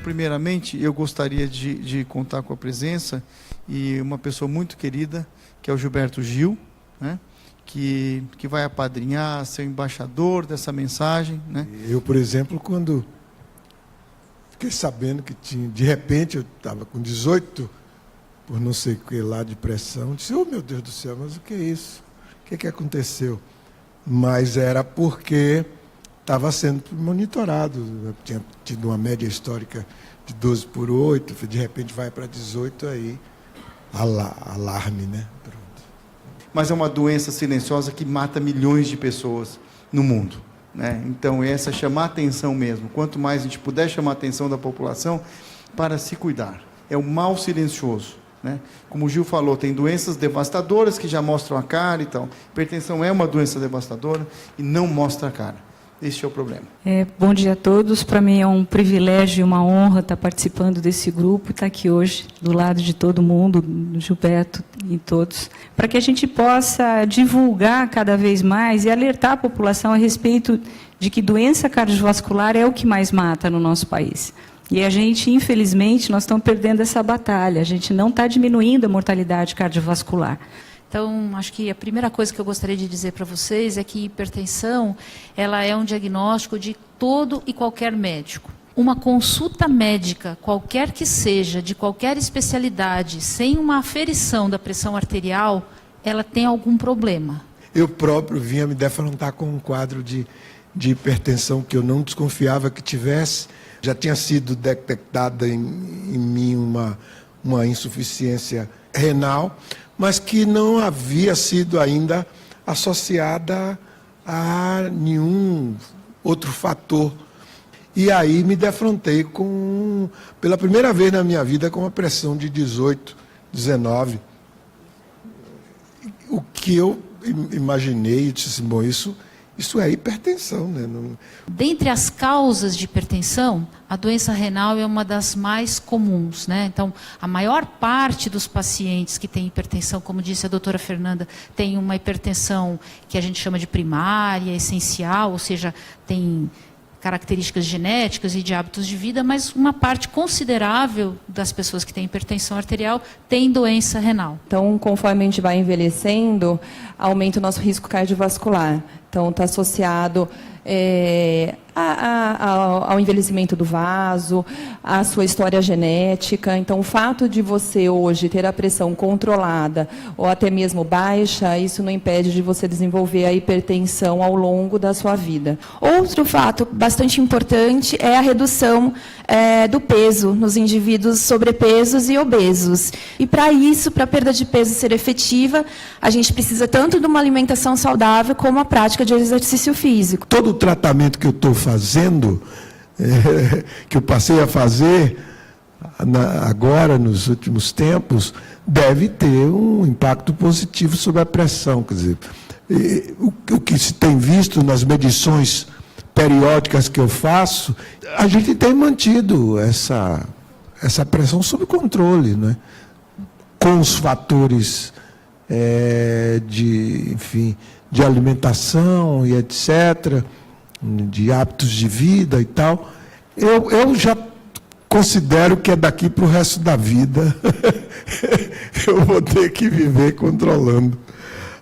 primeiramente, eu gostaria de contar com a presença e uma pessoa muito querida, que é o Gilberto Gil, né? Que vai apadrinhar, ser embaixador dessa mensagem, né? Eu, por exemplo, quando fiquei sabendo que tinha, de repente, eu estava com 18, por não sei o que lá de pressão, disse, oh meu Deus do céu, mas o que é isso? O que aconteceu? Mas era porque estava sendo monitorado, eu tinha tido uma média histórica de 12/8, de repente vai para 18, aí alarme, né? Pronto. Mas é uma doença silenciosa que mata milhões de pessoas no mundo, né? Então, essa chamar a atenção mesmo. Quanto mais a gente puder chamar a atenção da população para se cuidar. É o mal silencioso, né? Como o Gil falou, tem doenças devastadoras que já mostram a cara e tal. Hipertensão é uma doença devastadora e não mostra a cara. Este é o problema. Bom dia a todos. Para mim é um privilégio e uma honra estar participando desse grupo, estar aqui hoje do lado de todo mundo, do Gilberto e todos, para que a gente possa divulgar cada vez mais e alertar a população a respeito de que doença cardiovascular é o que mais mata no nosso país. E a gente, infelizmente, nós estamos perdendo essa batalha. A gente não está diminuindo a mortalidade cardiovascular. Então, acho que a primeira coisa que eu gostaria de dizer para vocês é que hipertensão, ela é um diagnóstico de todo e qualquer médico. Uma consulta médica, qualquer que seja, de qualquer especialidade, sem uma aferição da pressão arterial, ela tem algum problema. Eu próprio vinha me defrontar com um quadro de hipertensão que eu não desconfiava que tivesse. Já tinha sido detectada em mim uma insuficiência renal, mas que não havia sido ainda associada a nenhum outro fator. E aí me defrontei pela primeira vez na minha vida, com uma pressão de 18, 19. O que eu imaginei, e disse, bom, isso é hipertensão, né? Dentre as causas de hipertensão, a doença renal é uma das mais comuns, né? Então, a maior parte dos pacientes que têm hipertensão, como disse a doutora Fernanda, tem uma hipertensão que a gente chama de primária, essencial, ou seja, tem características genéticas e de hábitos de vida, mas uma parte considerável das pessoas que têm hipertensão arterial tem doença renal. Então, conforme a gente vai envelhecendo, aumenta o nosso risco cardiovascular. Então, está associado ao envelhecimento do vaso, à sua história genética. Então, o fato de você hoje ter a pressão controlada ou até mesmo baixa, isso não impede de você desenvolver a hipertensão ao longo da sua vida. Outro fato bastante importante é a redução do peso nos indivíduos sobrepesos e obesos. E para isso, para a perda de peso ser efetiva, a gente precisa tanto de uma alimentação saudável como a prática de exercício físico. Todo o tratamento que eu estou fazendo, que eu passei a fazer agora, nos últimos tempos, deve ter um impacto positivo sobre a pressão. Quer dizer, o que se tem visto nas medições periódicas que eu faço, a gente tem mantido essa pressão sob controle, né? Com os fatores de alimentação e etc., de hábitos de vida e tal. Eu já considero que é daqui para o resto da vida. Eu vou ter que viver controlando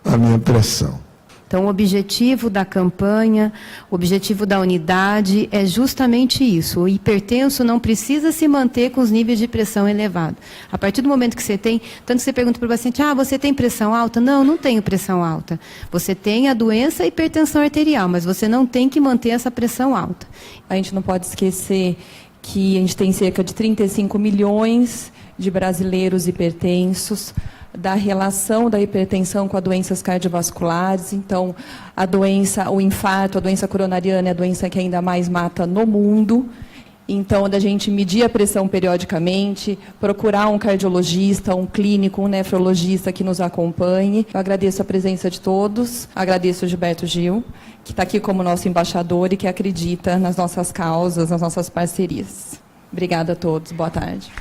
a minha pressão. Então, o objetivo da campanha, o objetivo da unidade é justamente isso. O hipertenso não precisa se manter com os níveis de pressão elevados. A partir do momento que você tem, tanto que você pergunta para o paciente, você tem pressão alta? Não, não tenho pressão alta. Você tem a doença hipertensão arterial, mas você não tem que manter essa pressão alta. A gente não pode esquecer que a gente tem cerca de 35 milhões de brasileiros hipertensos, da relação da hipertensão com as doenças cardiovasculares. Então, o infarto, a doença coronariana é a doença que ainda mais mata no mundo. Então, da gente medir a pressão periodicamente, procurar um cardiologista, um clínico, um nefrologista que nos acompanhe. Eu agradeço a presença de todos, agradeço o Gilberto Gil, que está aqui como nosso embaixador e que acredita nas nossas causas, nas nossas parcerias. Obrigada a todos, boa tarde.